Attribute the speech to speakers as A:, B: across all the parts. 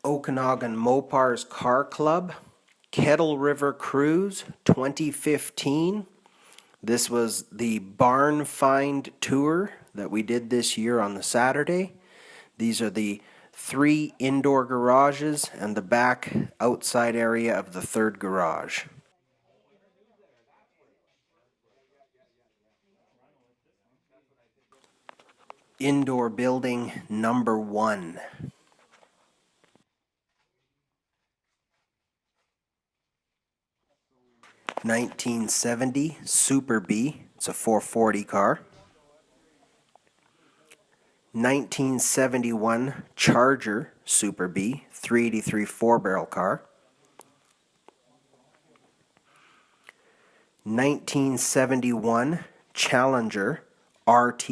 A: Okanagan Mopar's Car Club, Kettle River Cruise 2015. This was the barn find tour that we did this year on the Saturday. These are the 3 indoor garages and the back outside area of the 3rd garage. Indoor building number 1. (1970) Superbee, it's a 440 car. 1971 Charger Superbee, 383 4-barrel car. 1971 Challenger RT,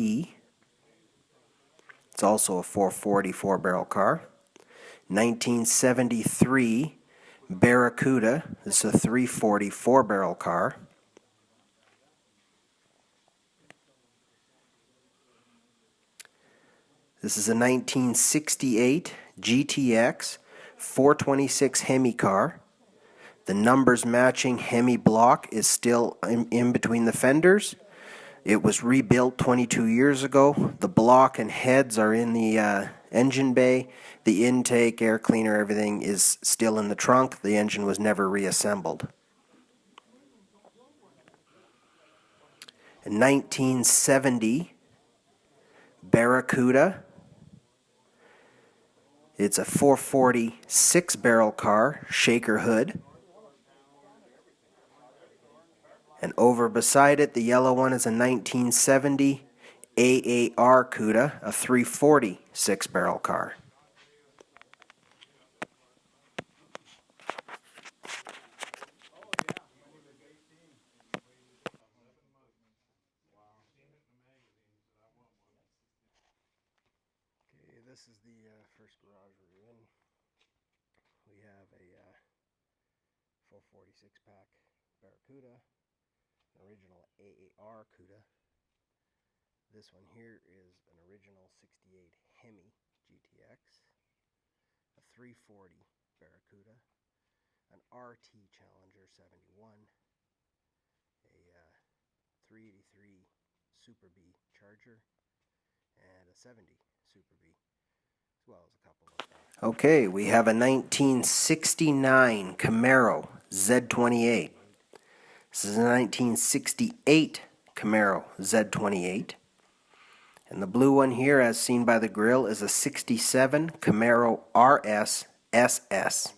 A: it's also a 440 4-barrel car. 1973 Barracuda, this is a 340 4-barrel car. This is a 1968 GTX 426 Hemi car. The numbers matching Hemi block is still in between the fenders. It was rebuilt 22 years ago. The block and heads are in the engine bay. The intake, air cleaner, everything is still in the trunk. The engine was never reassembled. In 1970 Barracuda. It's a 440 6-barrel car, shaker hood. And over beside it, the yellow one is a 1970 Aar Cuda, a 340 6-barrel car. Okay, this is the first garage we're in. We have a 440 6-pack Barracuda. Original Aar Cuda. This one here is an original 68 Hemi GTX, a 340 Barracuda, an RT Challenger 71, a 383 Superbee Charger, and a 70 Superbee, as well as a couple of Okay, we have a 1969 Camaro Z28. This is a 1968 Camaro Z28. And the blue one here, as seen by the grill, is a 67 Camaro Rs SS.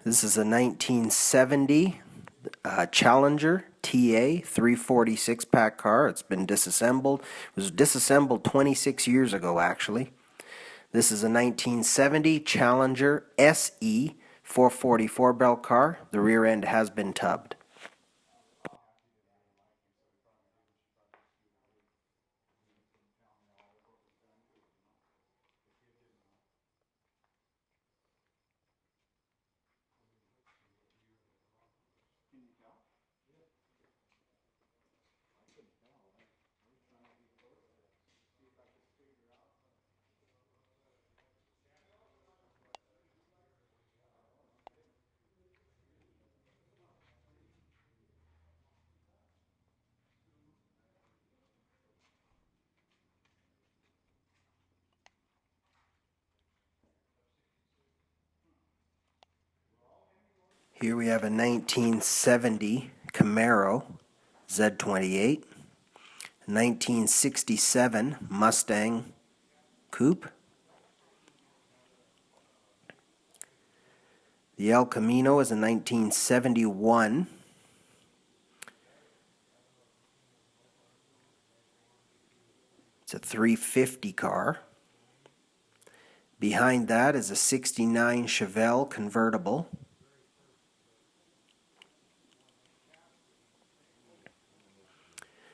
A: This is a 1970 Challenger TA 340 6-pack car. It's been disassembled. It was disassembled 26 years ago, actually. This is a 1970 Challenger SE 440 4-barrel car. The rear end has been tubbed. Here we have a 1970 Camaro Z28, 1967 Mustang Coupe, the El Camino is a 1971 it's a 350 car. Behind that is a 69 Chevelle Convertible.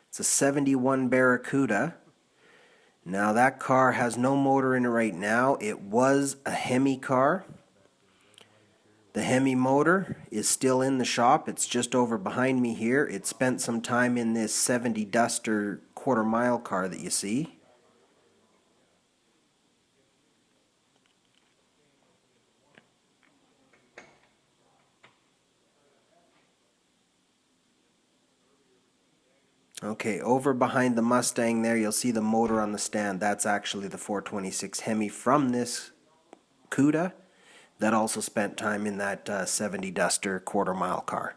A: It's a 71 Barracuda. Now that car has no motor in it right now. It was a Hemi car. The Hemi motor is still in the shop. It's just over behind me here. It spent some time in this 70 Duster quarter-mile car that you see. Okay, over behind the Mustang there, you'll see the motor on the stand. That's actually the 426 Hemi from this Cuda that also spent time in that 70 Duster quarter-mile car.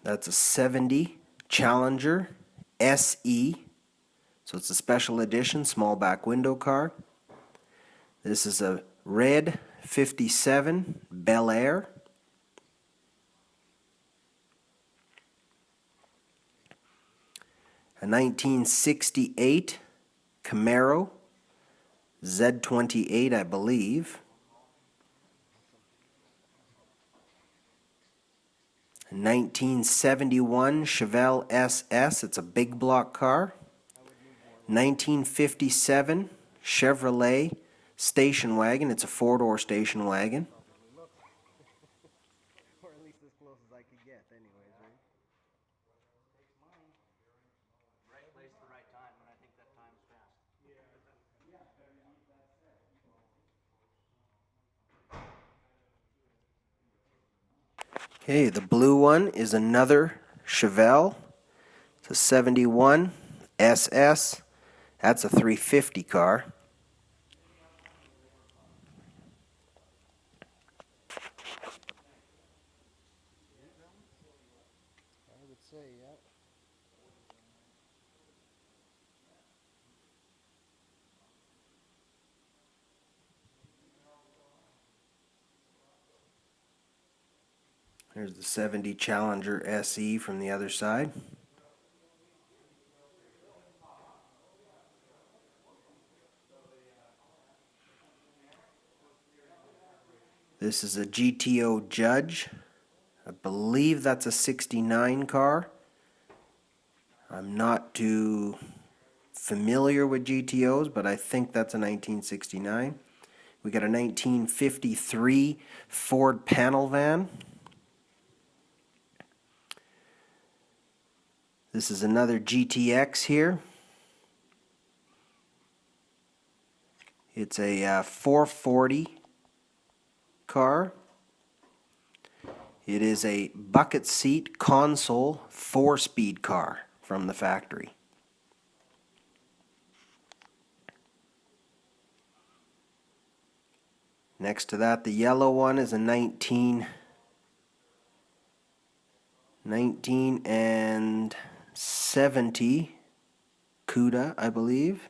A: That's a 70 Challenger SE. So it's a special edition, small back window car. This is a red 57 Bel Air. A 1968 Camaro Z28, I believe. A 1971 Chevelle SS, it's a big block car. 1957 Chevrolet station wagon, it's a four-door station wagon. Or at least as close as I could get, anyways, right?
B: Right place, the right time, and I think that time's fast.
A: Okay, the blue one is another Chevelle. It's a 71 SS. That's a 350 car. I would say, yeah. There's the 70 Challenger SE from the other side. This is a GTO Judge. I believe that's a 69 car. I'm not too familiar with GTOs, but I think that's a 1969. We got a 1953 Ford panel van. This is another GTX here. It's a 440 car. It is a bucket seat console 4-speed car from the factory. Next to that, the yellow one is a 1970 Cuda, I believe.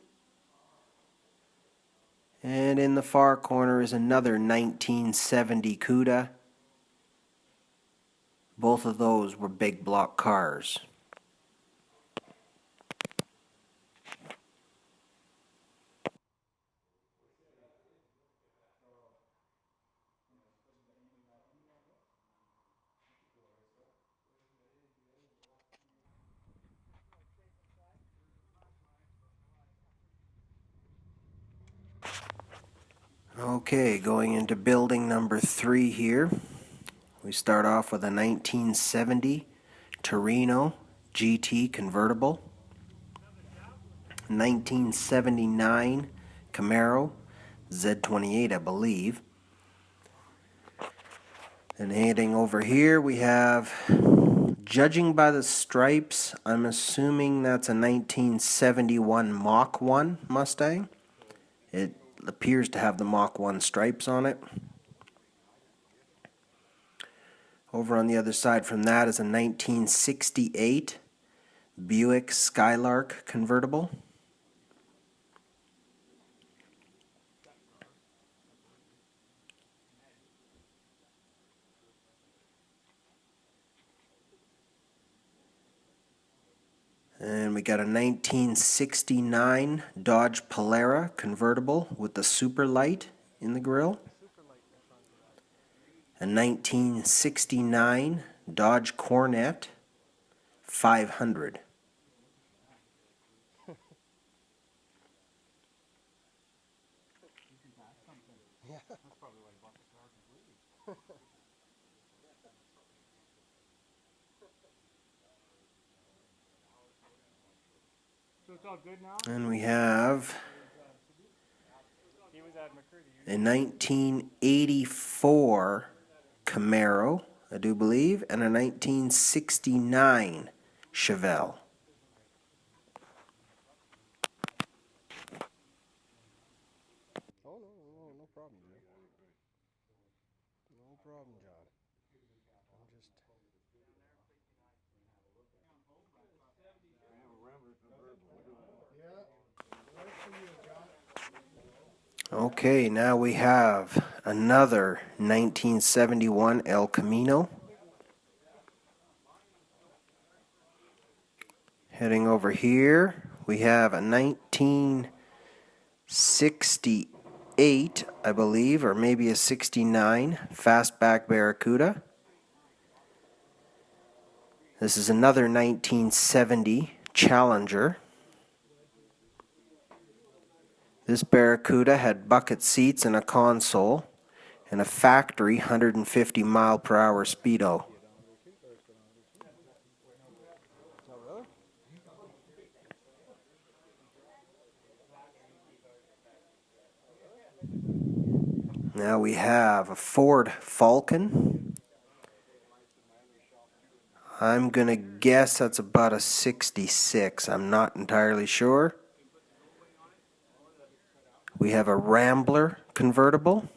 A: And in the far corner is another 1970 Cuda. Both of those were big block cars. Okay, going into building number 3 here. We start off with a 1970 Torino GT convertible. 1979 Camaro Z28, I believe. And heading over here, we have, judging by the stripes, I'm assuming that's a 1971 Mach 1 Mustang. It appears to have the Mach 1 stripes on it. Over on the other side from that is a 1968 Buick Skylark convertible. And we got a 1969 Dodge Polara convertible with the super light in the grille. A 1969 Dodge Cornet 500. And we have a 1984 Camaro, I do believe, and a 1969 Chevelle. Oh, no problem, John. No problem, John. I'm just... Okay, now we have another 1971 El Camino. Heading over here, we have a 1968, I believe, or maybe a 69 fastback Barracuda. This is another 1970 Challenger. This Barracuda had bucket seats and a console and a factory 150 mile per hour speedo. Now we have a Ford Falcon. I'm going to guess that's about a 66. I'm not entirely sure. We have a Rambler convertible.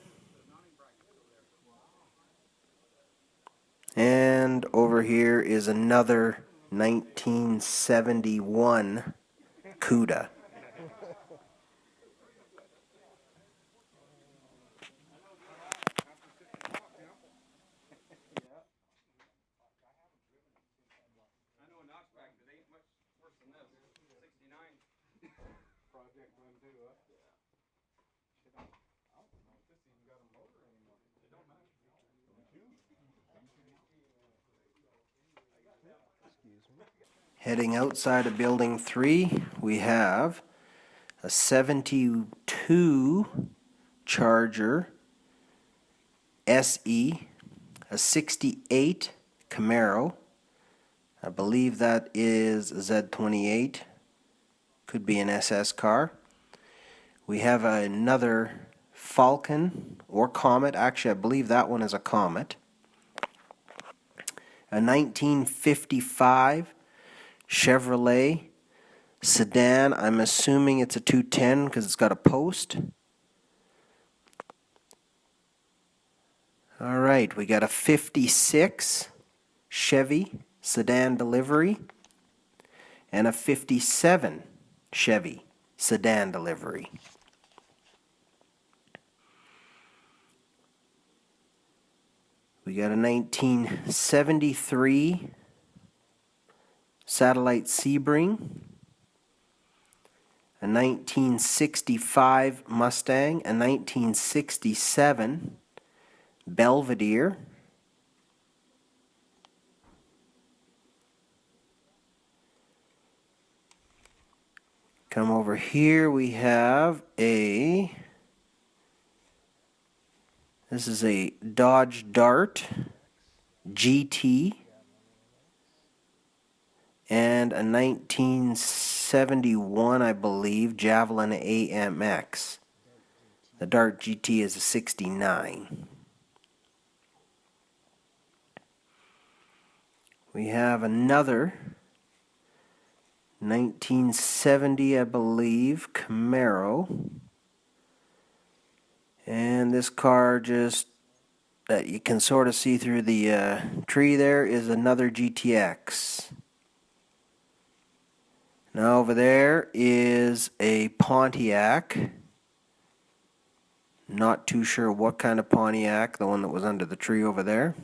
A: And over here is another 1971 Cuda. Heading outside of Building 3, we have a 72 Charger SE, a 68 Camaro. I believe that is a Z28. Could be an SS car. We have another Falcon or Comet. Actually, I believe that one is a Comet. A 1955 Chevrolet sedan. I'm assuming it's a 210 because it's got a post. All right, we got a 56 Chevy sedan delivery and a 57 Chevy sedan delivery. We got a 1973 Satellite Sebring, a 1965 Mustang, a 1967 Belvedere, come over here, we have this is a Dodge Dart GT, and a 1971, I believe, Javelin AMX. The Dart GT is a 69. We have another 1970, I believe, Camaro. And this car just, that you can sort of see through the tree there, is another GTX. Now over there is a Pontiac. Not too sure what kind of Pontiac, the one that was under the tree over there.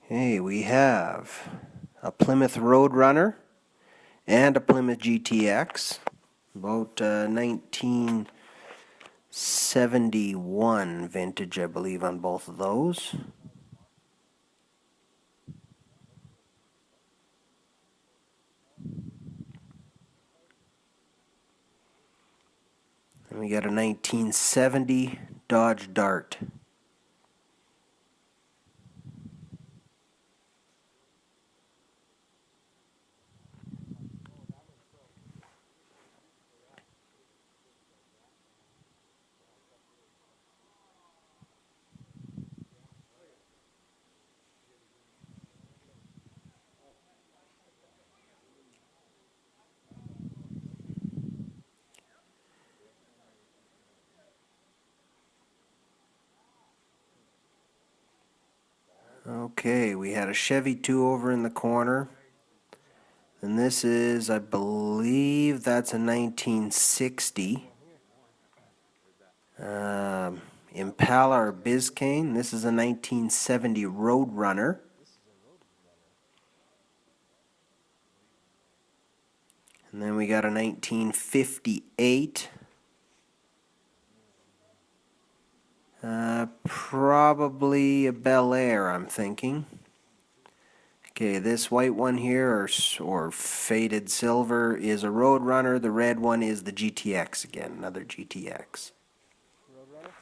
A: Hey, we have a Plymouth Roadrunner and a Plymouth GTX, about 1971 vintage, I believe, on both of those. And We got a 1970 Dodge Dart. Okay, we had a Chevy 2 over in the corner. And this is, I believe that's a 1960 Impala or Biscayne. This is a 1970 Roadrunner. And then we got a 1958. Probably a Bel Air, I'm thinking. Okay, this white one here, or faded silver, is a Roadrunner. The red one is the GTX again, another GTX.
B: Roadrunner?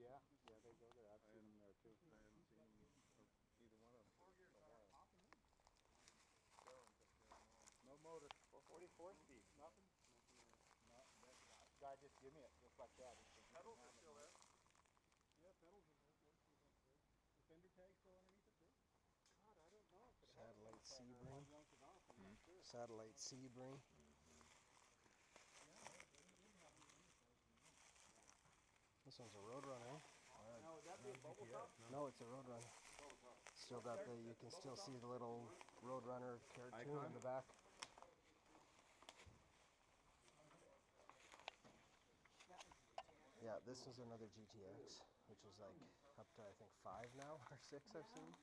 B: Yeah, they go there. I've seen them there too. No motor. 444 speed. Nothing? No, guy just give me it just like that. Pedals are still there? Yeah, pedals are there. The fender tag still underneath it too? God, I don't know.
A: Satellite Sebring. Satellite Sebring. This one's a Roadrunner.
B: Now, would that be a bubble top?
A: No, it's a Roadrunner. Still got the, you can still see the little Roadrunner cartoon in the back. Yeah, this is another GTX, which is like up to I think 5 now or 6 I've seen.